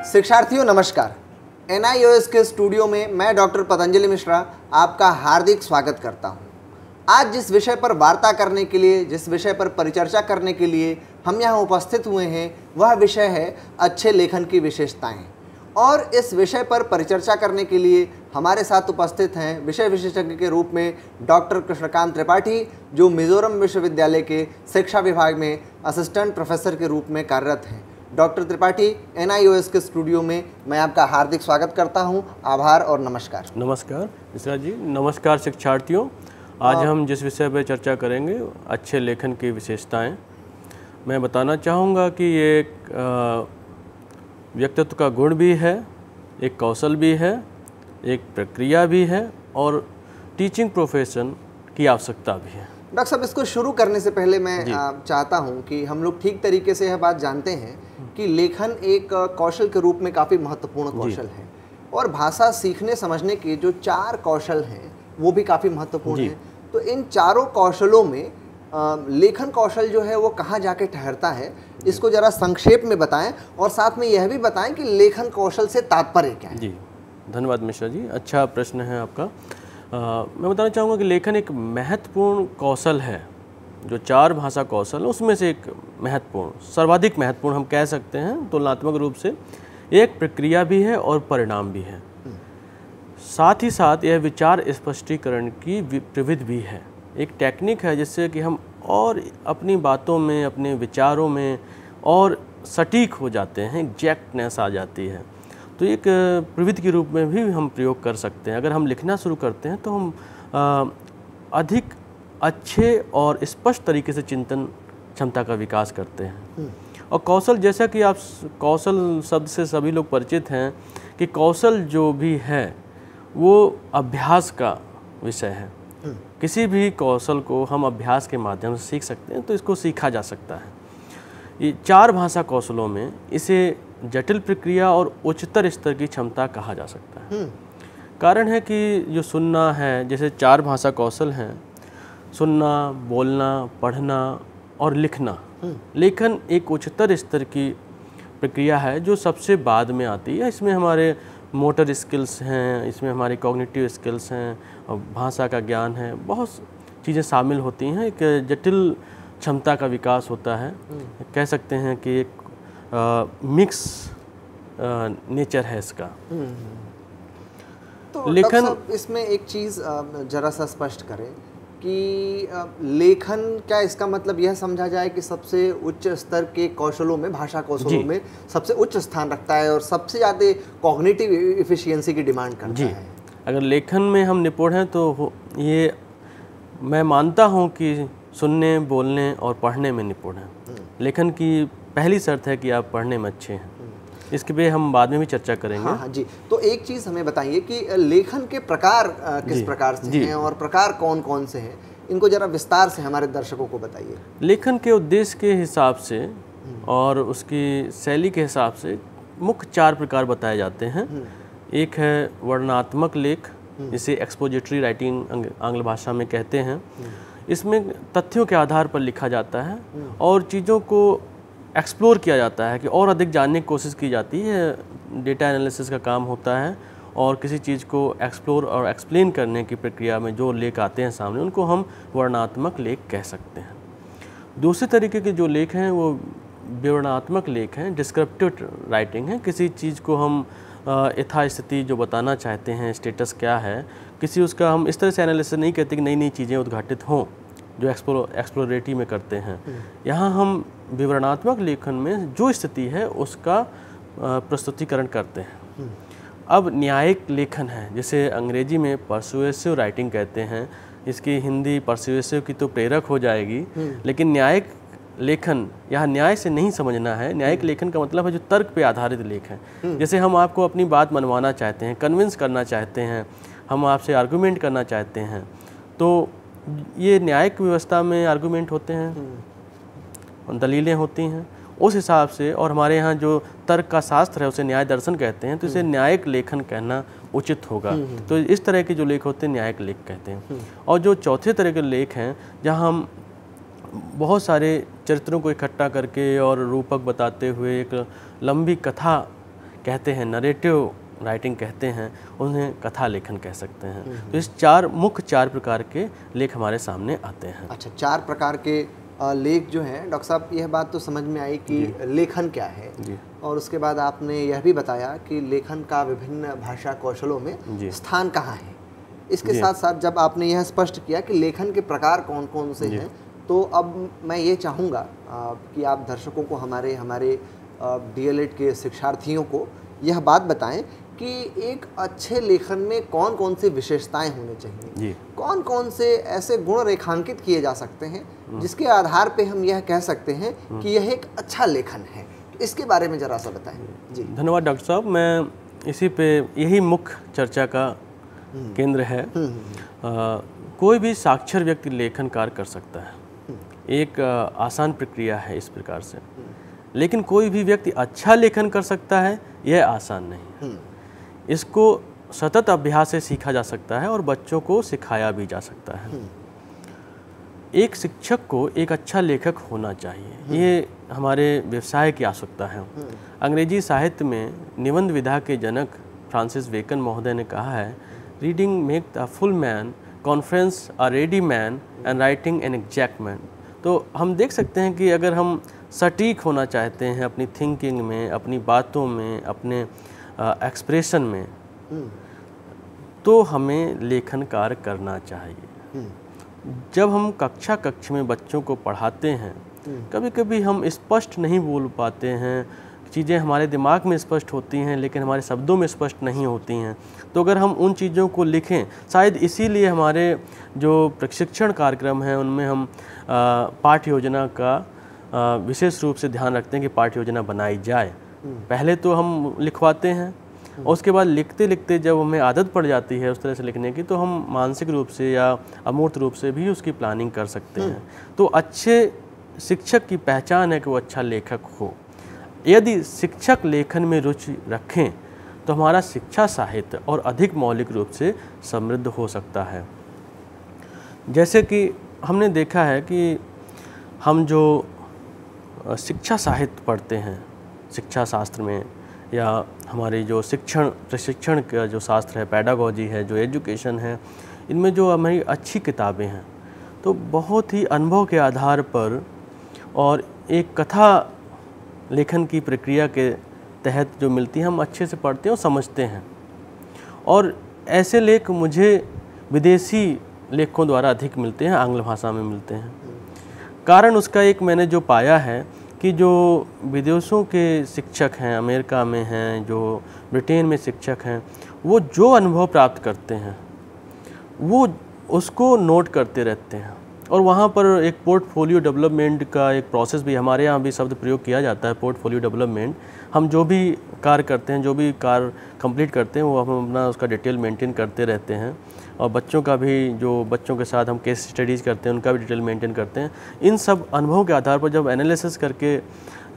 शिक्षार्थियों नमस्कार। NIOS के स्टूडियो में मैं डॉक्टर पतंजलि मिश्रा आपका हार्दिक स्वागत करता हूं। आज जिस विषय पर वार्ता करने के लिए, जिस विषय पर परिचर्चा करने के लिए हम यहाँ उपस्थित हुए हैं, वह विषय है अच्छे लेखन की विशेषताएं। और इस विषय पर परिचर्चा करने के लिए हमारे साथ उपस्थित हैं विषय विशेषज्ञ के रूप में डॉक्टर कृष्णकांत त्रिपाठी, जो मिजोरम विश्वविद्यालय के शिक्षा विभाग में असिस्टेंट प्रोफेसर के रूप में कार्यरत हैं। डॉक्टर त्रिपाठी, NIOS के स्टूडियो में मैं आपका हार्दिक स्वागत करता हूं। आभार और नमस्कार। नमस्कार मिश्रा जी। नमस्कार शिक्षार्थियों। आज हम जिस विषय पर चर्चा करेंगे अच्छे लेखन की विशेषताएं। मैं बताना चाहूँगा कि ये एक व्यक्तित्व का गुण भी है, एक कौशल भी है, एक प्रक्रिया भी है और टीचिंग प्रोफेशन की आवश्यकता भी है। डॉक्टर साहब, इसको शुरू करने से पहले मैं चाहता हूं कि हम लोग ठीक तरीके से यह बात जानते हैं कि लेखन एक कौशल के रूप में काफ़ी महत्वपूर्ण कौशल है और भाषा सीखने समझने के जो 4 कौशल हैं वो भी काफ़ी महत्वपूर्ण हैं। तो इन चारों कौशलों में लेखन कौशल जो है वो कहाँ जाके ठहरता है, इसको ज़रा संक्षेप में बताएं और साथ में यह भी बताएं कि लेखन कौशल से तात्पर्य क्या है। जी, धन्यवाद मिश्रा जी, अच्छा प्रश्न है आपका। मैं बताना चाहूँगा कि लेखन एक महत्वपूर्ण कौशल है। जो 4 भाषा कौशल उसमें से एक महत्वपूर्ण, सर्वाधिक महत्वपूर्ण हम कह सकते हैं तुलनात्मक रूप से, एक प्रक्रिया भी है और परिणाम भी है। साथ ही साथ यह विचार स्पष्टीकरण की प्रविधि भी है। एक टेक्निक है जिससे कि हम और अपनी बातों में, अपने विचारों में और सटीक हो जाते हैं, एग्जैक्टनेस आ जाती है। तो एक प्रविधि के रूप में भी हम प्रयोग कर सकते हैं। अगर हम लिखना शुरू करते हैं तो हम अधिक अच्छे और स्पष्ट तरीके से चिंतन क्षमता का विकास करते हैं। और कौशल, जैसा कि आप कौशल शब्द से सभी लोग परिचित हैं कि कौशल जो भी है वो अभ्यास का विषय है। किसी भी कौशल को हम अभ्यास के माध्यम से सीख सकते हैं, तो इसको सीखा जा सकता है। ये 4 भाषा कौशलों में इसे जटिल प्रक्रिया और उच्चतर स्तर की क्षमता कहा जा सकता है। कारण है कि जो सुनना है, जैसे 4 भाषा कौशल हैं, सुनना, बोलना, पढ़ना और लिखना। लेखन एक उच्चतर स्तर की प्रक्रिया है जो सबसे बाद में आती है। इसमें हमारे मोटर स्किल्स हैं, इसमें हमारी कॉग्निटिव स्किल्स हैं, और भाषा का ज्ञान है, बहुत चीज़ें शामिल होती हैं। एक जटिल क्षमता का विकास होता है। कह सकते हैं कि एक मिक्स नेचर है इसका। तो लेखन, इसमें एक चीज़ जरा सा स्पष्ट करें कि लेखन, क्या इसका मतलब यह समझा जाए कि सबसे उच्च स्तर के कौशलों में, भाषा कौशलों में सबसे उच्च स्थान रखता है और सबसे ज़्यादा कॉग्निटिव इफिशियंसी की डिमांड करता है? अगर लेखन में हम निपुण हैं तो ये मैं मानता हूँ कि सुनने, बोलने और पढ़ने में निपुण हैं। लेखन की पहली शर्त है कि आप पढ़ने में अच्छे हैं। इसके पे हम बाद में भी चर्चा करेंगे। हाँ जी। तो एक चीज़ हमें बताइए कि लेखन के प्रकार किस प्रकार से हैं और प्रकार कौन कौन से हैं, इनको जरा विस्तार से हमारे दर्शकों को बताइए। लेखन के उद्देश्य के हिसाब से और उसकी शैली के हिसाब से मुख्य 4 प्रकार बताए जाते हैं। एक है वर्णनात्मक लेख, जिसे एक्सपोजिटरी राइटिंग आंग्ल भाषा में कहते हैं। इसमें तथ्यों के आधार पर लिखा जाता है और चीज़ों को एक्सप्लोर किया जाता है कि और अधिक जानने की कोशिश की जाती है। डेटा एनालिसिस का काम होता है और किसी चीज़ को एक्सप्लोर और एक्सप्लेन करने की प्रक्रिया में जो लेख आते हैं सामने, उनको हम वर्णनात्मक लेख कह सकते हैं। दूसरे तरीके के जो लेख हैं वो विवरणात्मक लेख हैं, डिस्क्रिप्टिव राइटिंग है। किसी चीज़ को हम यथास्थिति जो बताना चाहते हैं, स्टेटस क्या है, किसी उसका हम इस तरह से एनालिसिस नहीं कहते कि नई नई चीज़ें उद्घाटित हों, जो एक्सप्लोरेटिव में करते हैं। यहाँ हम विवरणात्मक लेखन में जो स्थिति है उसका प्रस्तुतिकरण करते हैं। अब न्यायिक लेखन है, जिसे अंग्रेजी में परसुएसिव राइटिंग कहते हैं। इसकी हिंदी परसुएसिव की तो प्रेरक हो जाएगी, लेकिन न्यायिक लेखन यहाँ न्याय से नहीं समझना है। न्यायिक लेखन का मतलब है जो तर्क पे आधारित लेख है। जैसे हम आपको अपनी बात मनवाना चाहते हैं, कन्विंस करना चाहते हैं, हम आपसे आर्गूमेंट करना चाहते हैं, तो ये न्यायिक व्यवस्था में आर्गूमेंट होते हैं, दलीलें होती हैं उस हिसाब से। और हमारे यहाँ जो तर्क का शास्त्र है उसे न्याय दर्शन कहते हैं, तो इसे न्यायिक लेखन कहना उचित होगा। तो इस तरह के जो लेख होते हैं न्यायिक लेख कहते हैं। और जो चौथे तरह के लेख हैं, जहाँ हम बहुत सारे चरित्रों को इकट्ठा करके और रूपक बताते हुए एक लंबी कथा कहते हैं, नरेटिव राइटिंग कहते हैं, उन्हें कथा लेखन कह सकते हैं। तो इस मुख्य चार प्रकार के लेख हमारे सामने आते हैं। अच्छा, 4 प्रकार के लेख जो हैं डॉक्टर साहब, यह बात तो समझ में आई कि लेखन क्या है जी। और उसके बाद आपने यह भी बताया कि लेखन का विभिन्न भाषा कौशलों में स्थान कहाँ है। इसके साथ साथ जब आपने यह स्पष्ट किया कि लेखन के प्रकार कौन कौन से हैं, तो अब मैं ये चाहूँगा कि आप दर्शकों को, हमारे DLED के शिक्षार्थियों को यह बात बताएं कि एक अच्छे लेखन में कौन कौन सी विशेषताएं होनी चाहिए, कौन कौन से ऐसे गुण रेखांकित किए जा सकते हैं जिसके आधार पे हम यह कह सकते हैं कि यह एक अच्छा लेखन है। इसके बारे में जरा सा बताएं। जी, धन्यवाद डॉक्टर साहब। मैं इसी पे, यही मुख्य चर्चा का केंद्र है। कोई भी साक्षर व्यक्ति लेखन कार्य कर सकता है, एक आसान प्रक्रिया है इस प्रकार से। लेकिन कोई भी व्यक्ति अच्छा लेखन कर सकता है, यह आसान नहीं है। इसको सतत अभ्यास से सीखा जा सकता है और बच्चों को सिखाया भी जा सकता है। एक शिक्षक को एक अच्छा लेखक होना चाहिए, ये हमारे व्यवसाय की आवश्यकता है। अंग्रेजी साहित्य में निबंध विधा के जनक फ्रांसिस बेकन महोदय ने कहा है, reading make the full man, conference a ready man and writing an exact man. तो हम देख सकते हैं कि अगर हम सटीक होना चाहते हैं अपनी थिंकिंग में, अपनी बातों में, अपने एक्सप्रेशन में, तो हमें लेखन कार्य करना चाहिए। जब हम कक्ष में बच्चों को पढ़ाते हैं, कभी कभी हम स्पष्ट नहीं बोल पाते हैं, चीज़ें हमारे दिमाग में स्पष्ट होती हैं लेकिन हमारे शब्दों में स्पष्ट नहीं होती हैं। तो अगर हम उन चीज़ों को लिखें, शायद इसीलिए हमारे जो प्रशिक्षण कार्यक्रम हैं उनमें हम पाठ्य योजना का विशेष रूप से ध्यान रखते हैं कि पाठ्य योजना बनाई जाए। पहले तो हम लिखवाते हैं और उसके बाद लिखते लिखते जब हमें आदत पड़ जाती है उस तरह से लिखने की, तो हम मानसिक रूप से या अमूर्त रूप से भी उसकी प्लानिंग कर सकते हैं। तो अच्छे शिक्षक की पहचान है कि वो अच्छा लेखक हो। यदि शिक्षक लेखन में रुचि रखें तो हमारा शिक्षा साहित्य और अधिक मौलिक रूप से समृद्ध हो सकता है। जैसे कि हमने देखा है कि हम जो शिक्षा साहित्य पढ़ते हैं शिक्षा शास्त्र में, या हमारी जो प्रशिक्षण का जो शास्त्र है, पैडागॉजी है, जो एजुकेशन है, इनमें जो हमारी अच्छी किताबें हैं, तो बहुत ही अनुभव के आधार पर और एक कथा लेखन की प्रक्रिया के तहत जो मिलती है, हम अच्छे से पढ़ते हैं और समझते हैं। और ऐसे लेख मुझे विदेशी लेखकों द्वारा अधिक मिलते हैं, आंग्ल भाषा में मिलते हैं। कारण उसका एक मैंने जो पाया है कि जो विदेशों के शिक्षक हैं, अमेरिका में हैं, जो ब्रिटेन में शिक्षक हैं, वो जो अनुभव प्राप्त करते हैं वो उसको नोट करते रहते हैं। और वहाँ पर एक पोर्टफोलियो डेवलपमेंट का एक प्रोसेस भी, हमारे यहाँ भी शब्द प्रयोग किया जाता है, पोर्टफोलियो डेवलपमेंट। हम जो भी कार्य करते हैं, जो भी कार्य कंप्लीट करते हैं, वो हम अपना उसका डिटेल मेंटेन करते रहते हैं। और बच्चों का भी, जो बच्चों के साथ हम केस स्टडीज़ करते हैं, उनका भी डिटेल मेंटेन करते हैं। इन सब अनुभवों के आधार पर जब एनालिसिस करके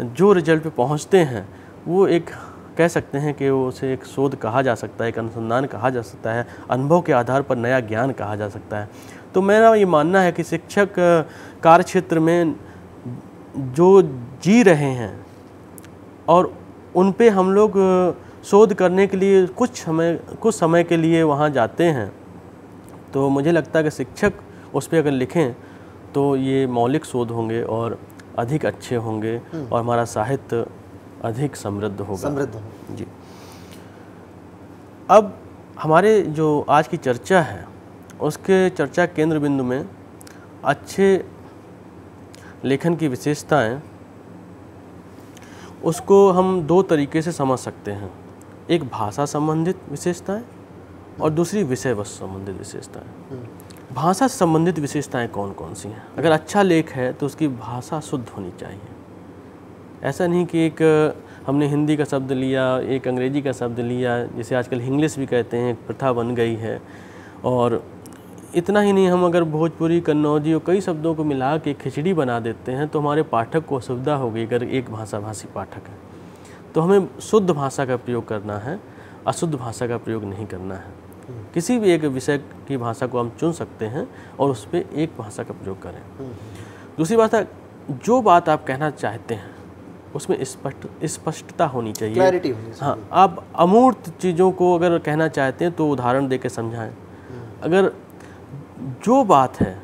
जो रिजल्ट पे पहुँचते हैं, वो एक कह सकते हैं कि वो उसे एक शोध कहा जा सकता है, एक अनुसंधान कहा जा सकता है, अनुभव के आधार पर नया ज्ञान कहा जा सकता है। तो मेरा ये मानना है कि शिक्षक कार्य क्षेत्र में जो जी रहे हैं और उन पे हम लोग शोध करने के लिए कुछ समय के लिए वहाँ जाते हैं, तो मुझे लगता है कि शिक्षक उस पर अगर लिखें तो ये मौलिक शोध होंगे और अधिक अच्छे होंगे और हमारा साहित्य अधिक समृद्ध होगा। जी। अब हमारे जो आज की चर्चा है उसके चर्चा केंद्र बिंदु में अच्छे लेखन की विशेषताएं, उसको हम दो तरीके से समझ सकते हैं। एक भाषा संबंधित विशेषताएं और दूसरी विषय वस्तु संबंधित विशेषताएं। भाषा से संबंधित विशेषताएं कौन कौन सी हैं? अगर अच्छा लेख है तो उसकी भाषा शुद्ध होनी चाहिए। ऐसा नहीं कि एक हमने हिंदी का शब्द लिया, एक अंग्रेजी का शब्द लिया, जिसे आजकल इंग्लिश भी कहते हैं, एक प्रथा बन गई है। और इतना ही नहीं, हम अगर भोजपुरी, कन्नौजी और कई शब्दों को मिला के खिचड़ी बना देते हैं तो हमारे पाठक को असुविधा होगी। अगर एक भाषाभाषी पाठक है तो हमें शुद्ध भाषा का प्रयोग करना है, अशुद्ध भाषा का प्रयोग नहीं करना है। किसी भी एक विषय की भाषा को हम चुन सकते हैं और उस पर एक भाषा का प्रयोग करें। दूसरी बात है, जो बात आप कहना चाहते हैं उसमें स्पष्टता होनी चाहिए, क्लैरिटी होनी चाहिए। हाँ, आप अमूर्त चीज़ों को अगर कहना चाहते हैं तो उदाहरण दे के समझाएं। अगर जो बात है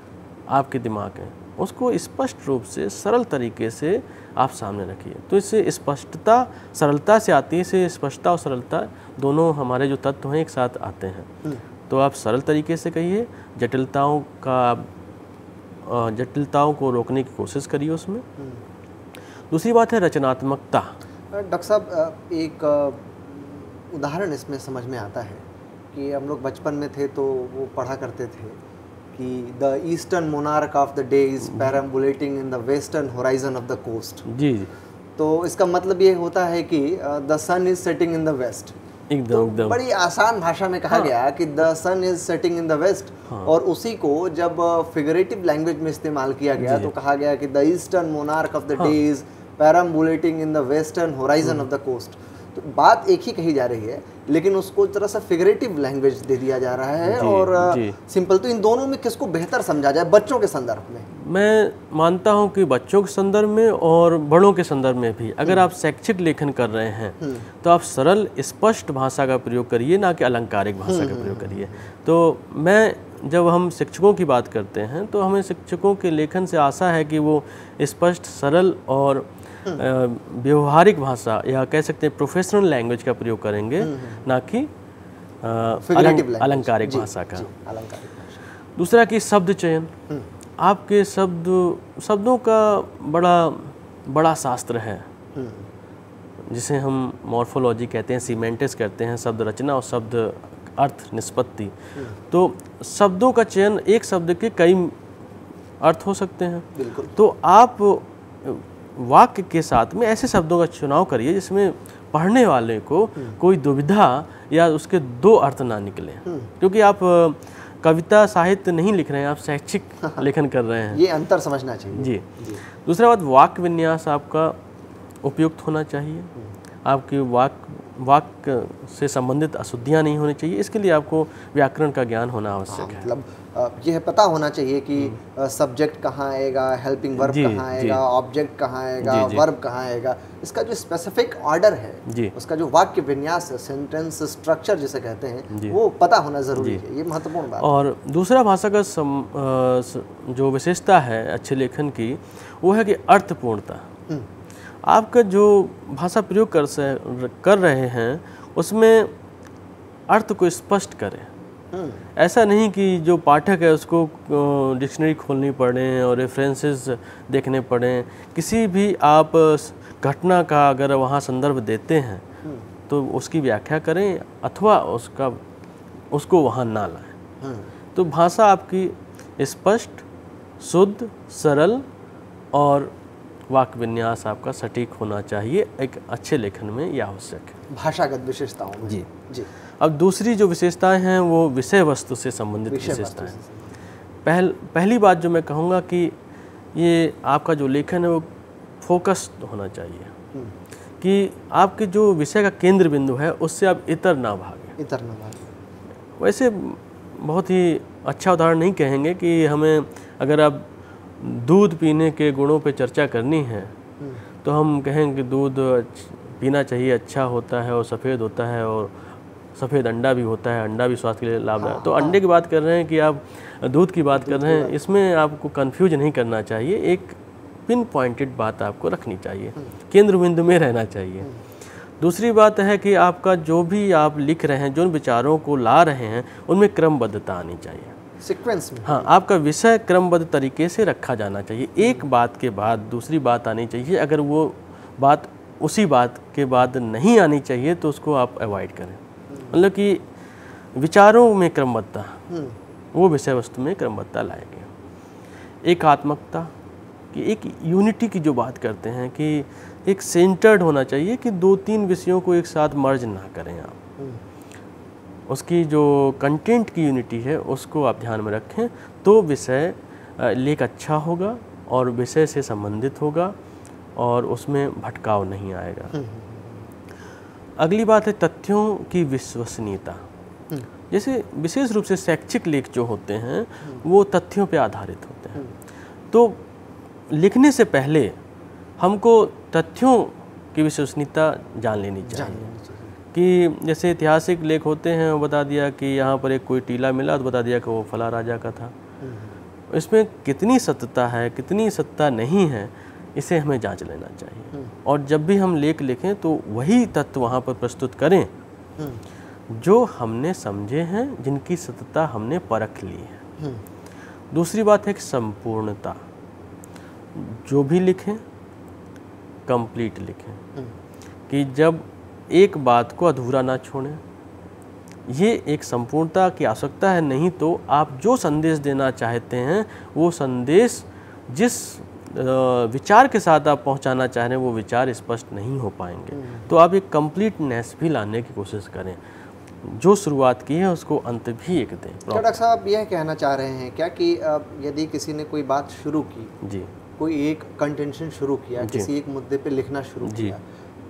आपके दिमाग में उसको स्पष्ट रूप से सरल तरीके से आप सामने रखिए, तो इससे स्पष्टता सरलता से आती है। इससे स्पष्टता और सरलता दोनों हमारे जो तत्व हैं एक साथ आते हैं। तो आप सरल तरीके से कहिए, जटिलताओं को रोकने की कोशिश करिए उसमें। दूसरी बात है रचनात्मकता। डॉक्टर साहब, एक उदाहरण इसमें समझ में आता है कि हम लोग बचपन में थे तो वो पढ़ा करते थे कि the eastern monarch of the day is perambulating in the western horizon of the coast. जी जी। तो इसका मतलब ये होता है कि the sun is setting in the west. एकदम बड़ी आसान भाषा में कहा गया कि the sun is setting in the west, और उसी को जब फिगरेटिव लैंग्वेज में इस्तेमाल किया गया तो कहा गया कि the eastern monarch of the day is perambulating in the western horizon of the coast. तो बात एक ही कही जा रही है, लेकिन उसको जरा सा फिगरेटिव लैंग्वेज दे दिया जा रहा है और सिंपल। तो इन दोनों में किसको बेहतर समझा जाए बच्चों के संदर्भ में? मैं मानता हूं कि बच्चों के संदर्भ में और बड़ों के संदर्भ में भी अगर आप शैक्षिक लेखन कर रहे हैं तो आप सरल स्पष्ट भाषा का प्रयोग करिए, ना कि अलंकारिक भाषा का प्रयोग करिए। तो जब हम शिक्षकों की बात करते हैं तो हमें शिक्षकों के लेखन से आशा है कि वो स्पष्ट, सरल और व्यवहारिक भाषा या कह सकते हैं प्रोफेशनल लैंग्वेज का प्रयोग करेंगे, ना कि अलंकारिक भाषा का। दूसरा कि शब्द चयन। आपके शब्दों का बड़ा शास्त्र है, जिसे हम मॉर्फोलॉजी कहते हैं, सीमेंटिक्स कहते हैं, शब्द रचना और शब्द अर्थ निष्पत्ति। तो शब्दों का चयन, एक शब्द के कई अर्थ हो सकते हैं। बिल्कुल। तो आप वाक्य के साथ में ऐसे शब्दों का चुनाव करिए जिसमें पढ़ने वाले को कोई दुविधा या उसके दो अर्थ ना निकले, क्योंकि आप कविता साहित्य नहीं लिख रहे हैं, आप शैक्षिक लेखन कर रहे हैं। ये अंतर समझना चाहिए। जी। दूसरा बात, वाक्य विन्यास आपका उपयुक्त होना चाहिए। आपकी वाक्य से संबंधित अशुद्धियाँ नहीं होनी चाहिए। इसके लिए आपको व्याकरण का ज्ञान होना आवश्यक है। मतलब यह पता होना चाहिए कि सब्जेक्ट कहाँ आएगा, हेल्पिंग वर्ब कहाँ आएगा, ऑब्जेक्ट कहाँ आएगा, वर्ब कहाँ आएगा। इसका जो स्पेसिफिक ऑर्डर है, उसका जो वाक्य विन्यास है, सेंटेंस स्ट्रक्चर जिसे कहते हैं, वो पता होना ज़रूरी है। ये महत्वपूर्ण बात है। और दूसरा भाषा का जो विशेषता है अच्छे लेखन की, वो है कि अर्थपूर्णता। आपका जो भाषा प्रयोग कर रहे हैं उसमें अर्थ को स्पष्ट करें। ऐसा नहीं कि जो पाठक है उसको डिक्शनरी खोलनी पड़े और रेफरेंसेस देखने पड़े। किसी भी आप घटना का अगर वहाँ संदर्भ देते हैं तो उसकी व्याख्या करें अथवा उसको वहाँ ना लाएं। तो भाषा आपकी स्पष्ट, शुद्ध, सरल और वाक्य विन्यास आपका सटीक होना चाहिए। एक अच्छे लेखन में यह आवश्यक है। भाषागत विशेषताओं में। जी जी। अब दूसरी जो विशेषताएं हैं वो विषय वस्तु से संबंधित विशेषताएं। पहली बात जो मैं कहूँगा कि ये आपका जो लेखन है वो फोकस्ड होना चाहिए, कि आपके जो विषय का केंद्र बिंदु है उससे आप इतर ना भागें। वैसे बहुत ही अच्छा उदाहरण नहीं कहेंगे कि हमें अगर आप दूध पीने के गुणों पे चर्चा करनी है तो हम कहेंगे दूध पीना चाहिए, अच्छा होता है और सफ़ेद होता है और सफ़ेद अंडा भी होता है, अंडा भी स्वास्थ्य के लिए लाभदायक। तो अंडे की बात कर रहे हैं कि आप दूध की बात कर रहे हैं, इसमें आपको कंफ्यूज नहीं करना चाहिए। एक पिन पॉइंटेड बात आपको रखनी चाहिए, केंद्र बिंदु में रहना चाहिए। दूसरी बात है कि आपका जो भी आप लिख रहे हैं, जो विचारों को ला रहे हैं, उनमें क्रमबद्धता आनी चाहिए, सीक्वेंस में। हाँ, आपका विषय क्रमबद्ध तरीके से रखा जाना चाहिए। एक बात के बाद दूसरी बात आनी चाहिए। अगर वो बात उसी बात के बाद नहीं आनी चाहिए तो उसको आप अवॉइड करें। मतलब कि विचारों में क्रमबद्धता, वो विषय वस्तु में क्रमबद्धता लाएंगे। एकात्मकता कि एक यूनिटी की जो बात करते हैं कि एक सेंटर्ड होना चाहिए, कि 2-3 विषयों को एक साथ मर्ज ना करें आप। उसकी जो कंटेंट की यूनिटी है उसको आप ध्यान में रखें तो विषय लेख अच्छा होगा और विषय से संबंधित होगा और उसमें भटकाव नहीं आएगा। अगली बात है तथ्यों की विश्वसनीयता। जैसे विशेष रूप से शैक्षिक लेख जो होते हैं वो तथ्यों पे आधारित होते हैं, तो लिखने से पहले हमको तथ्यों की विश्वसनीयता जान लेनी चाहिए। कि जैसे ऐतिहासिक लेख होते हैं, वो बता दिया कि यहाँ पर एक कोई टीला मिला तो बता दिया कि वो फला राजा का था। इसमें कितनी सत्यता है, कितनी सत्यता नहीं है, इसे हमें जांच लेना चाहिए। और जब भी हम लेख लिखें तो वही तत्व वहाँ पर प्रस्तुत करें जो हमने समझे हैं, जिनकी सत्यता हमने परख ली है। दूसरी बात है कि संपूर्णता, जो भी लिखें कंप्लीट लिखें, कि जब एक बात को अधूरा ना छोड़ें। ये एक संपूर्णता की आवश्यकता है, नहीं तो आप जो संदेश देना चाहते हैं वो संदेश जिस विचार के साथ आप पहुंचाना चाह रहे हैं वो विचार स्पष्ट नहीं हो पाएंगे। तो आप एक कंप्लीटनेस भी लाने की कोशिश करें, जो शुरुआत की है उसको अंत भी एक दें। क्या डॉक्टर साहब यह कहना चाह रहे हैं क्या कि यदि किसी ने कोई बात शुरू की जी, कोई एक कंटेंशन शुरू किया, किसी एक मुद्दे पे लिखना शुरू किया,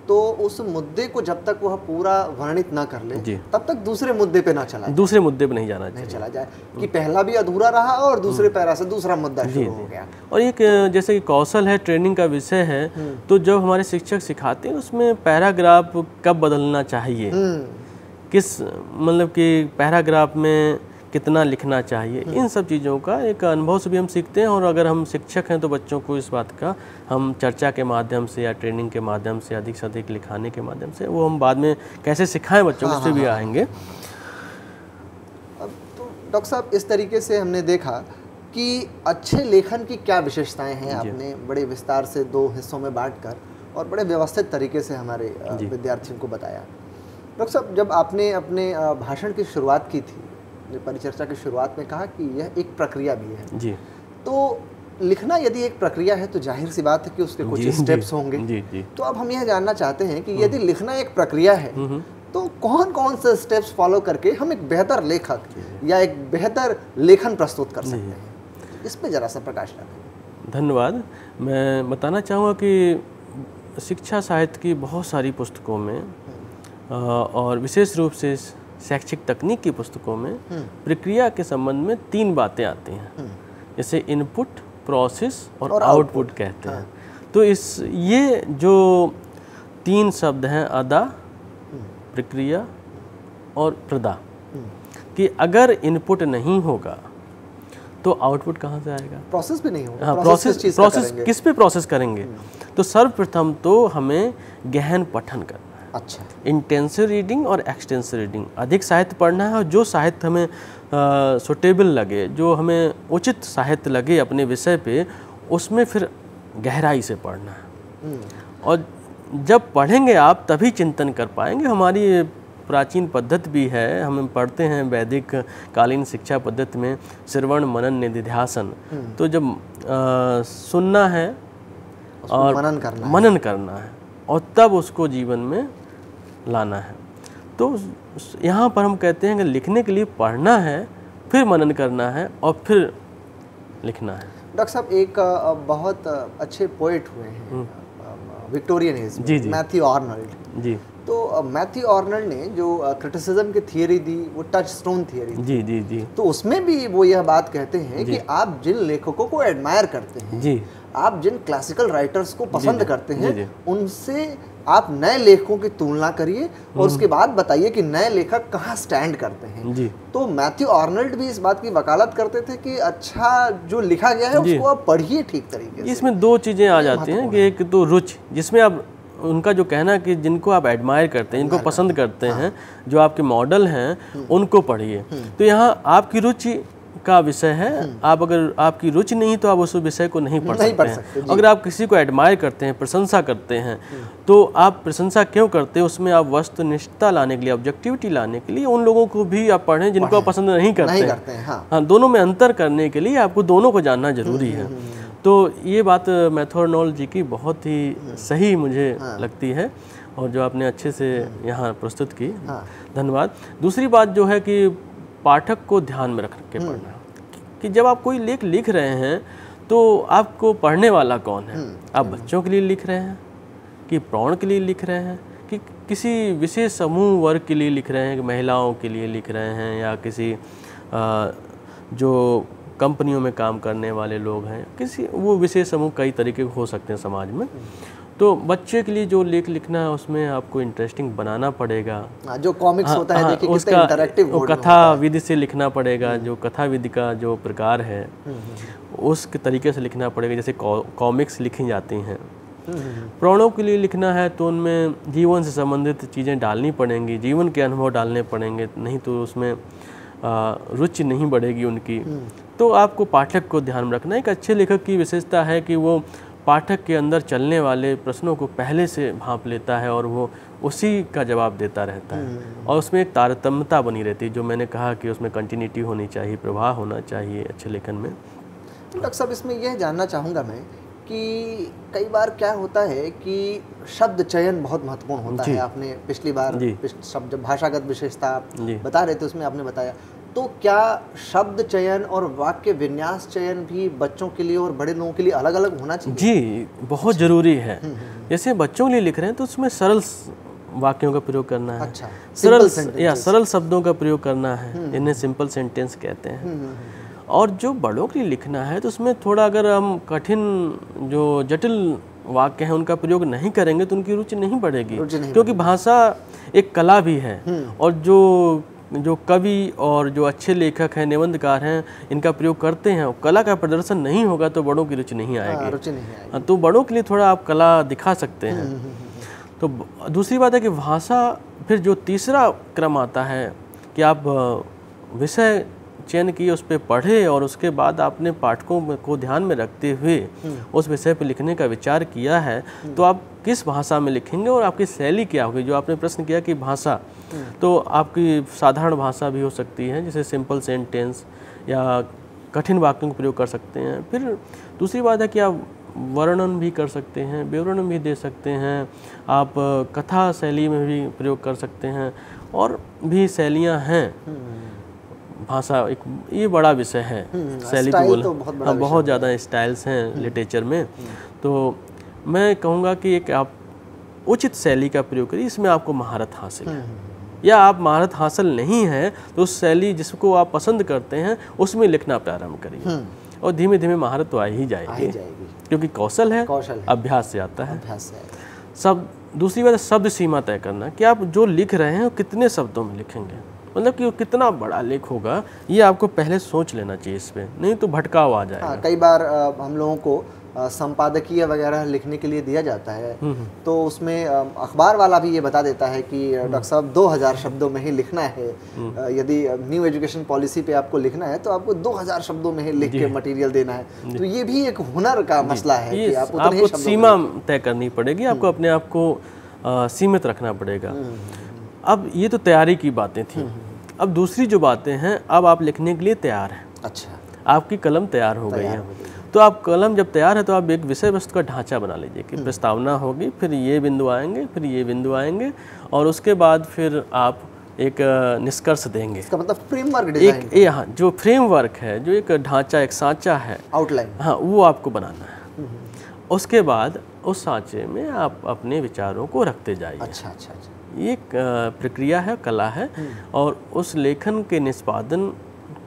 तो उस मुद्दे को जब तक वह पूरा वर्णित ना कर ले तब तक दूसरे मुद्दे पे ना चला जाए, दूसरे मुद्दे पे नहीं जाना चाहिए, चला जाए कि पहला भी अधूरा रहा और दूसरे पैरा से दूसरा मुद्दा शुरू हो गया। और एक जैसे कि कौशल है, ट्रेनिंग का विषय है, तो जब हमारे शिक्षक सिखाते हैं उसमें पैराग्राफ कब बदलना चाहिए, किस मतलब कि पैराग्राफ में कितना लिखना चाहिए, इन सब चीज़ों का एक अनुभव से भी हम सीखते हैं। और अगर हम शिक्षक हैं तो बच्चों को इस बात का हम चर्चा के माध्यम से या ट्रेनिंग के माध्यम से अधिक से अधिक लिखाने के माध्यम से वो हम बाद में कैसे सिखाएं बच्चों को, इस पर भी आएंगे। अब तो डॉक्टर साहब इस तरीके से हमने देखा कि अच्छे लेखन की क्या विशेषताएं हैं, आपने बड़े विस्तार से 2 हिस्सों में बांटकर और बड़े व्यवस्थित तरीके से हमारे विद्यार्थियों को बताया। डॉक्टर साहब जब आपने अपने भाषण की शुरुआत की थी, परिचर्चा की शुरुआत में कहा कि यह एक प्रक्रिया भी है जी, तो लिखना यदि एक प्रक्रिया है तो जाहिर सी बात है कि उसके कुछ स्टेप्स होंगे। जी। तो अब हम यह जानना चाहते हैं कि यदि लिखना एक प्रक्रिया है तो कौन कौन से स्टेप्स फॉलो करके हम एक बेहतर लेखक या एक बेहतर लेखन प्रस्तुत कर सकते हैं, इस पे जरा सा प्रकाश डालें। धन्यवाद। मैं बताना चाहूँगा कि शिक्षा साहित्य की बहुत सारी पुस्तकों में और विशेष रूप से शैक्षिक तकनीक की पुस्तकों में प्रक्रिया के संबंध में 3 बातें आती हैं, जैसे इनपुट, प्रोसेस और आउटपुट कहते हैं। तो ये जो 3 शब्द हैं, अदा, प्रक्रिया और प्रदा, कि अगर इनपुट नहीं होगा तो आउटपुट कहाँ से आएगा, प्रोसेस भी नहीं होगा। हाँ, प्रोसेस किस पे प्रोसेस करेंगे। तो सर्वप्रथम तो हमें गहन पठन करना, अच्छा, इंटेंसिव रीडिंग और एक्सटेंसिव रीडिंग, अधिक साहित्य पढ़ना है और जो साहित्य हमें सुटेबल लगे, जो हमें उचित साहित्य लगे अपने विषय पे, उसमें फिर गहराई से पढ़ना है। और जब पढ़ेंगे आप तभी चिंतन कर पाएंगे। हमारी प्राचीन पद्धति भी है, हम पढ़ते हैं वैदिक कालीन शिक्षा पद्धति में श्रवण मनन निधिध्यासन। तो जब सुनना है और मनन करना है और तब उसको जीवन में लाना है। तो यहाँ पर हम कहते हैं कि लिखने के लिए पढ़ना है, फिर मनन करना है और फिर लिखना है। डॉक्टर साहब एक बहुत अच्छे पोएट हुए हैं विक्टोरियन एज में, मैथ्यू आर्नल्ड जी। तो मैथ्यू आर्नल्ड ने जो क्रिटिसिज्म की थियरी दी वो टच स्टोन थियरी जी। तो उसमें भी वो यह बात कहते हैं कि आप जिन लेखकों को एडमायर करते हैं जी, आप जिन क्लासिकल राइटर्स को पसंद करते हैं, उनसे आप नए लेखकों की तुलना करिए और उसके बाद बताइए कि नए लेखक कहाँ स्टैंड करते हैं जी। तो मैथ्यू आर्नल्ड भी इस बात की वकालत करते थे कि अच्छा जो लिखा गया है उसको आप पढ़िए ठीक तरीके से। इसमें 2 चीज़ें आ जाती हैं कि एक तो रुचि, जिसमें आप उनका जो कहना है कि जिनको आप एडमायर करते हैं, जिनको पसंद करते हैं, जो आपके मॉडल हैं, उनको पढ़िए। तो यहाँ आपकी रुचि का विषय है, आप अगर आपकी रुचि नहीं तो आप उस विषय को नहीं पढ़ सकते हैं। अगर आप किसी को एडमायर करते हैं, प्रशंसा करते हैं, तो आप प्रशंसा क्यों करते हैं, उसमें आप वस्तुनिष्ठता लाने के लिए, ऑब्जेक्टिविटी लाने के लिए उन लोगों को भी आप पढ़ें जिनको आप पसंद नहीं करते हैं। हाँ, दोनों में अंतर करने के लिए आपको दोनों को जानना जरूरी है। तो ये बात मैथ्यू आर्नल्ड जी की बहुत ही सही मुझे लगती है और जो आपने अच्छे से यहाँ प्रस्तुत की, धन्यवाद। दूसरी बात जो है कि पाठक को ध्यान में रख के पढ़ना, कि जब आप कोई लेख लिख रहे हैं तो आपको पढ़ने वाला कौन है। आप बच्चों के लिए लिख रहे हैं कि प्रौढ़ के लिए लिख रहे हैं कि किसी विशेष समूह वर्ग के लिए लिख रहे हैं, कि महिलाओं के लिए लिख रहे हैं या किसी जो कंपनियों में काम करने वाले लोग हैं, किसी वो विशेष समूह कई तरीके के हो सकते हैं समाज में। तो बच्चे के लिए जो लेख लिखना है उसमें आपको इंटरेस्टिंग बनाना पड़ेगा। जो कॉमिक्स होता है देखिए कितना उसका इंटरैक्टिव कथा विधि से लिखना पड़ेगा, जो कथा विधि का जो प्रकार है उस तरीके से लिखना पड़ेगा, जैसे कॉमिक्स लिखी जाती हैं। पुराणों के लिए लिखना है तो उनमें जीवन से संबंधित चीज़ें डालनी पड़ेंगी, जीवन के अनुभव डालने पड़ेंगे, नहीं तो उसमें रुचि नहीं बढ़ेगी उनकी। तो आपको पाठक को ध्यान में रखना है। एक अच्छे लेखक की विशेषता है कि वो पाठक के अंदर चलने वाले प्रश्नों को पहले से भांप लेता है और वो उसी का जवाब देता रहता है, और उसमें एक तारतम्यता बनी रहती है, जो मैंने कहा कि उसमें कंटिन्यूटी होनी चाहिए, प्रवाह होना चाहिए अच्छे लेखन में। डॉक्टर साहब, इसमें यह जानना चाहूँगा मैं कि कई बार क्या होता है कि शब्द चयन बहुत महत्वपूर्ण होता है। आपने पिछली बार शब्द भाषागत विशेषता बता रहे थे, उसमें आपने बताया, तो क्या शब्द चयन और वाक्य विन्यास चयन भी बच्चों के लिए और बड़े लोगों के लिए अलग अलग होना चाहिए? जी, बहुत ज़रूरी है। जैसे बच्चों के लिए लिख रहे हैं तो उसमें सरल वाक्यों का प्रयोग करना है। अच्छा, सरल शब्दों का प्रयोग करना है, इन्हें सिंपल सेंटेंस कहते हैं। और जो बड़ों के लिए लिखना है तो उसमें थोड़ा अगर हम कठिन जो जटिल वाक्य हैं उनका प्रयोग नहीं करेंगे तो उनकी रुचि नहीं बढ़ेगी, क्योंकि भाषा एक कला भी है। और जो कवि और जो अच्छे लेखक हैं, निबंधकार हैं, इनका प्रयोग करते हैं, कला का प्रदर्शन नहीं होगा तो बड़ों की रुचि नहीं आएगी। तो बड़ों के लिए थोड़ा आप कला दिखा सकते हैं। तो दूसरी बात है कि भाषा, फिर जो तीसरा क्रम आता है कि आप विषय चयन किए, उस पर पढ़े और उसके बाद आपने पाठकों को ध्यान में रखते हुए उस विषय पर लिखने का विचार किया है, तो आप किस भाषा में लिखेंगे और आपकी शैली क्या होगी। जो आपने प्रश्न किया कि भाषा, तो आपकी साधारण भाषा भी हो सकती है, जैसे सिंपल सेंटेंस, या कठिन वाक्यों का प्रयोग कर सकते हैं। फिर दूसरी बात है कि आप वर्णन भी कर सकते हैं, विवरण भी दे सकते हैं, आप कथा शैली में भी प्रयोग कर सकते हैं, और भी शैलियाँ हैं। भाषा एक ये बड़ा विषय है, शैली को बोला, हाँ, बहुत ज़्यादा स्टाइल्स हैं लिटरेचर में। तो मैं कहूँगा कि एक आप उचित शैली का प्रयोग करिए, इसमें आपको महारत हासिल है। या आप महारत हासिल नहीं है तो उस शैली जिसको आप पसंद करते हैं उसमें लिखना प्रारंभ करिए, और धीमे धीमे महारत तो आ ही जाएगी, क्योंकि कौशल है, अभ्यास से आता है। सब दूसरी बात है शब्द सीमा तय करना, कि आप जो लिख रहे हैं वो कितने शब्दों में लिखेंगे, मतलब कि वो कितना बड़ा लेख होगा, ये आपको पहले सोच लेना चाहिए इस पे, नहीं तो भटकाव आ जाएगा। कई बार हम लोगों को संपादकीय वगैरह लिखने के लिए दिया जाता है, तो उसमें अखबार वाला भी ये बता देता है कि डॉक्टर साहब 2000 शब्दों में ही लिखना है। यदि न्यू एजुकेशन पॉलिसी पे आपको लिखना है तो आपको 2000 शब्दों में ही लिख के मटेरियल देना है। तो ये भी एक हुनर का मसला है कि आपको सीमा तय करनी पड़ेगी, आपको अपने आप को सीमित रखना पड़ेगा। अब ये तो तैयारी की बातें थी। अब दूसरी जो बातें हैं, अब आप लिखने के लिए तैयार हैं। अच्छा, आपकी कलम तैयार हो गई है, तो आप कलम जब तैयार है तो आप एक विषय वस्तु का ढांचा बना लीजिए कि प्रस्तावना होगी, फिर ये बिंदु आएंगे, फिर ये बिंदु आएंगे, और उसके बाद फिर आप एक निष्कर्ष देंगे। इसका मतलब फ्रेमवर्क डिजाइन, हाँ, जो फ्रेमवर्क है, जो एक ढांचा, एक सांचा है, आउटलाइन, हाँ, वो आपको बनाना है। उसके बाद उस सांचे में आप अपने विचारों को रखते जाइए। अच्छा। ये एक प्रक्रिया है, कला है, और उस लेखन के निष्पादन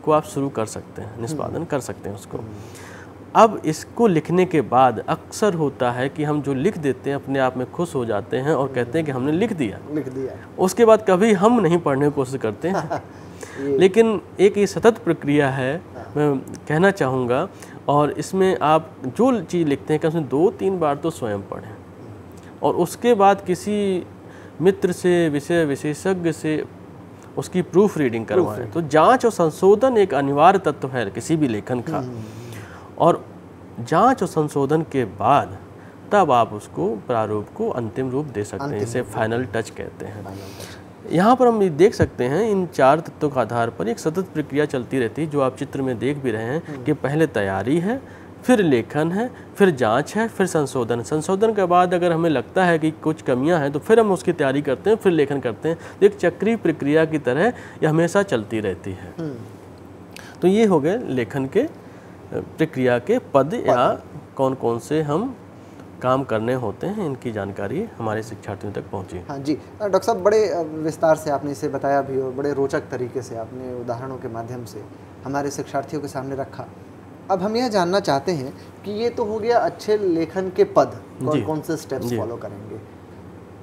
को आप शुरू कर सकते हैं, निष्पादन कर सकते हैं उसको। अब इसको लिखने के बाद अक्सर होता है कि हम जो लिख देते हैं अपने आप में खुश हो जाते हैं और कहते हैं कि हमने लिख दिया। उसके बाद कभी हम नहीं पढ़ने की कोशिश करते हैं। लेकिन एक ये सतत प्रक्रिया है, मैं कहना चाहूँगा, और इसमें आप जो चीज़ लिखते हैं कि उसमें 2-3 बार तो स्वयं पढ़ें, और उसके बाद किसी मित्र से, विषय विशेषज्ञ से उसकी प्रूफ रीडिंग करवाएं। तो जांच और संशोधन एक अनिवार्य तत्व है किसी भी लेखन का, और जांच और संशोधन के बाद तब आप उसको प्रारूप को अंतिम रूप दे सकते हैं, इसे फाइनल टच कहते हैं। यहाँ पर हम देख सकते हैं इन 4 तत्वों के आधार पर एक सतत प्रक्रिया चलती रहती है, जो आप चित्र में देख भी रहे हैं कि पहले तैयारी है, फिर लेखन है, फिर जांच है, फिर संशोधन। संशोधन के बाद अगर हमें लगता है कि कुछ कमियां हैं तो फिर हम उसकी तैयारी करते हैं, फिर लेखन करते हैं। एक चक्रीय प्रक्रिया की तरह ये हमेशा चलती रहती है। तो ये हो गए लेखन के प्रक्रिया के पद या कौन कौन से हम काम करने होते हैं, इनकी जानकारी हमारे शिक्षार्थियों तक पहुंची। हाँ जी डॉक्टर साहब, बड़े विस्तार से आपने इसे बताया भी और बड़े रोचक तरीके से आपने उदाहरणों के माध्यम से हमारे शिक्षार्थियों के सामने रखा। अब हम यह जानना चाहते हैं कि ये तो हो गया अच्छे लेखन के पद, कौन कौन से स्टेप्स फॉलो करेंगे।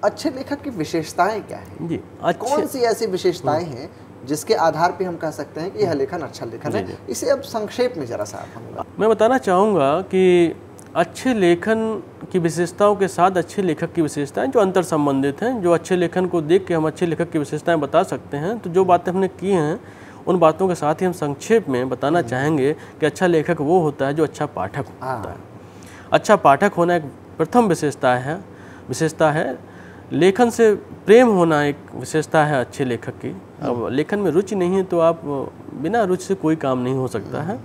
अच्छे लेखक की विशेषताएं क्या है जी, कौन सी ऐसी विशेषताएं हैं जिसके आधार पे हम कह सकते हैं कि यह लेखन अच्छा लेखन है? इसे अब संक्षेप में जरा सा आप मैं बताना चाहूँगा कि अच्छे लेखन की विशेषताओं के साथ अच्छे लेखक की विशेषताएं जो अंतर संबंधित हैं, जो अच्छे लेखन को देख के हम अच्छे लेखक की विशेषताएं बता सकते हैं। तो जो बातें हमने की हैं उन बातों के साथ ही हम संक्षेप में बताना चाहेंगे कि अच्छा लेखक वो होता है जो अच्छा पाठक होता है। अच्छा पाठक होना एक प्रथम विशेषता है। लेखन से प्रेम होना एक विशेषता है अच्छे लेखक की। अब लेखन में रुचि नहीं है तो आप बिना रुचि से कोई काम नहीं हो सकता है,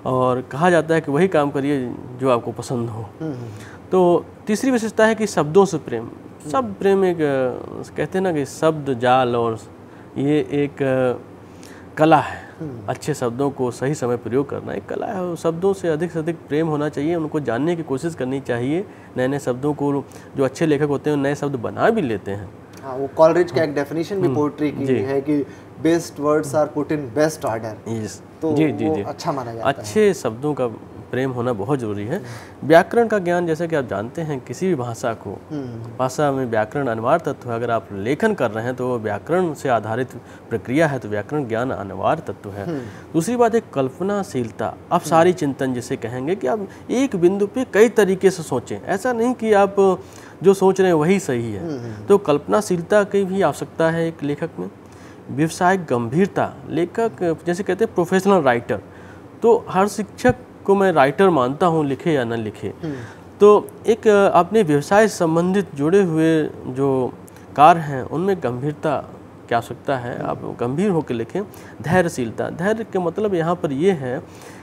और कहा जाता है कि वही काम करिए जो आपको पसंद हो। तो तीसरी विशेषता है कि शब्दों से प्रेम। शब्द प्रेम एक कहते हैं ना कि शब्द जाल, और ये एक कला है। अच्छे शब्दों को सही समय प्रयोग करना एक कला है। शब्दों से अधिक प्रेम होना चाहिए, उनको जानने की कोशिश करनी चाहिए। नए नए शब्दों को जो अच्छे लेखक होते हैं नए शब्द बना भी लेते हैं। हाँ, वो कॉलरिज का एक डेफिनेशन भी पोएट्री की है कि best words are put in best order. तो जी अच्छा माना जाता है। अच्छे शब्दों का प्रेम होना बहुत ज़रूरी है। व्याकरण का ज्ञान, जैसे कि आप जानते हैं किसी भी भाषा में व्याकरण अनिवार्य तत्व है। अगर आप लेखन कर रहे हैं तो व्याकरण से आधारित प्रक्रिया है, तो व्याकरण ज्ञान अनिवार्य तत्व है। दूसरी बात है कल्पनाशीलता, अपसारी चिंतन जिसे कहेंगे, कि आप एक बिंदु पे कई तरीके से सोचें। ऐसा नहीं कि आप जो सोच रहे हैं वही सही है। तो कल्पनाशीलता की भी आवश्यकता है एक लेखक में। व्यवसायिक गंभीरता, लेखक जैसे कहते हैं प्रोफेशनल राइटर, तो हर शिक्षक को मैं राइटर मानता हूँ, लिखे या न लिखे। तो एक अपने व्यवसाय से संबंधित जुड़े हुए जो कार्य हैं उनमें गंभीरता की आवश्यकता है। आप गंभीर होकर लिखें। धैर्यशीलता, धैर्य के मतलब यहाँ पर ये है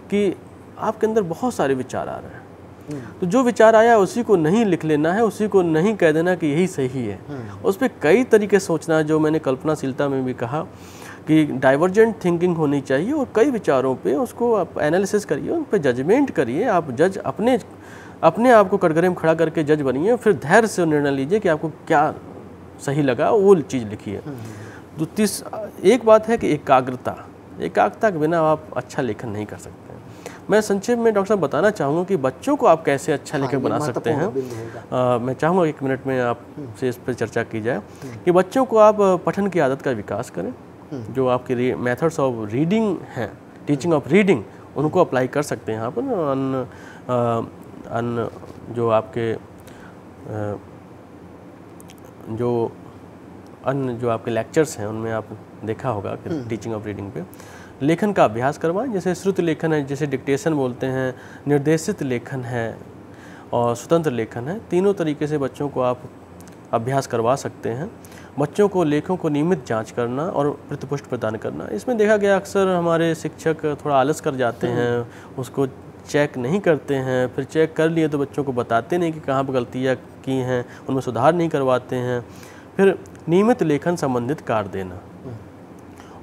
कि आपके अंदर बहुत सारे विचार आ रहे हैं, तो जो विचार आया उसी को नहीं लिख लेना है, उसी को नहीं कह देना कि यही सही है। उस पर कई तरीके सोचना है, जो मैंने कल्पनाशीलता में भी कहा कि डाइवर्जेंट थिंकिंग होनी चाहिए, और कई विचारों पे उसको आप एनालिसिस करिए, उन पे जजमेंट करिए। आप जज अपने आप को कटघरे में खड़ा करके जज बनिए, फिर धैर्य से निर्णय लीजिए कि आपको क्या सही लगा वो चीज़ लिखिए। एक बात है कि एकाग्रता के बिना आप अच्छा लेखन नहीं कर सकते। मैं संक्षेप में डॉक्टर साहब बताना चाहूँगा कि बच्चों को आप कैसे अच्छा लेखक बना सकते हैं। मैं चाहूँगा 1 मिनट में आपसे इस पर चर्चा की जाए कि बच्चों को आप पठन की आदत का विकास करें। जो आपके मेथड्स ऑफ रीडिंग हैं, टीचिंग ऑफ रीडिंग, उनको अप्लाई कर सकते हैं यहाँ पर। जो आपके जो आपके लेक्चर्स हैं उनमें आप देखा होगा कि टीचिंग ऑफ रीडिंग पे लेखन का अभ्यास करवाएं। जैसे श्रुत लेखन है, जैसे डिक्टेशन बोलते हैं, निर्देशित लेखन है और स्वतंत्र लेखन है। तीनों तरीके से बच्चों को आप अभ्यास करवा सकते हैं। बच्चों को लेखों को नियमित जांच करना और प्रतिपुष्ट प्रदान करना। इसमें देखा गया अक्सर हमारे शिक्षक थोड़ा आलस कर जाते हैं, उसको चेक नहीं करते हैं, फिर चेक कर लिए तो बच्चों को बताते नहीं कि कहाँ पर गलतियाँ की हैं, उनमें सुधार नहीं करवाते हैं। फिर नियमित लेखन संबंधित कार्य देना।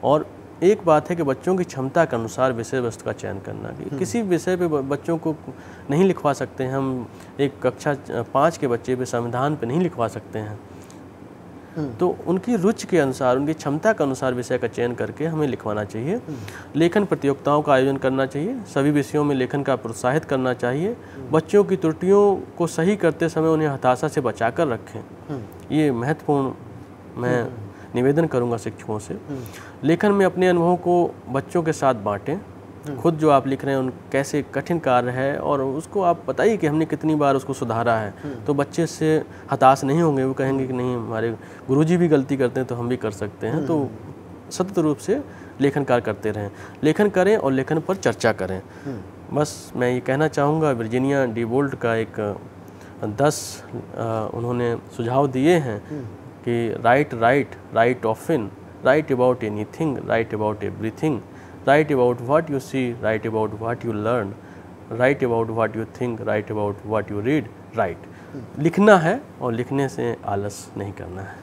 और एक बात है कि बच्चों की क्षमता के अनुसार विषय वस्तु का चयन करना। कि किसी विषय पे बच्चों को नहीं लिखवा सकते हैं हम, एक कक्षा 5 के बच्चे पे संविधान पे नहीं लिखवा सकते हैं। तो उनकी रुचि के अनुसार, उनकी क्षमता के अनुसार विषय का चयन करके हमें लिखवाना चाहिए। लेखन प्रतियोगिताओं का आयोजन करना चाहिए। सभी विषयों में लेखन का प्रोत्साहित करना चाहिए। बच्चों की त्रुटियों को सही करते समय उन्हें हताशा से बचाकर रखें। ये महत्वपूर्ण मैं निवेदन करूंगा शिक्षकों से। लेखन में अपने अनुभवों को बच्चों के साथ बांटें। खुद जो आप लिख रहे हैं उन कैसे कठिन कार्य है और उसको आप बताइए कि हमने कितनी बार उसको सुधारा है। तो बच्चे से हताश नहीं होंगे, वो कहेंगे कि नहीं हमारे गुरुजी भी गलती करते हैं तो हम भी कर सकते हैं। तो सतत रूप से लेखन कार्य करते रहें, लेखन करें और लेखन पर चर्चा करें। बस मैं ये कहना चाहूँगा, वर्जीनिया डी वोल्ट का एक 10 उन्होंने सुझाव दिए हैं कि write often, write about anything, write about everything, write about what you see, write about what you learn, write about what you think, write about what you read, write. लिखना है और लिखने से आलस नहीं करना है।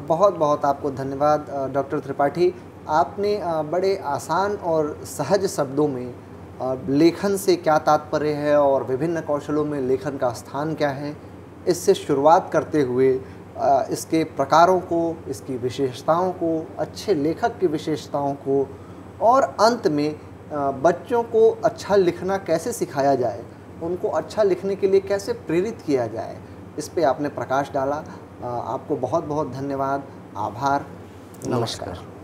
बहुत बहुत आपको धन्यवाद डॉक्टर त्रिपाठी। आपने बड़े आसान और सहज शब्दों में लेखन से क्या तात्पर्य है और विभिन्न कौशलों में लेखन का स्थान क्या है, इससे शुरुआत करते हुए इसके प्रकारों को, इसकी विशेषताओं को, अच्छे लेखक की विशेषताओं को और अंत में बच्चों को अच्छा लिखना कैसे सिखाया जाए, उनको अच्छा लिखने के लिए कैसे प्रेरित किया जाए, इस पे आपने प्रकाश डाला। आपको बहुत बहुत धन्यवाद, आभार, नमस्कार।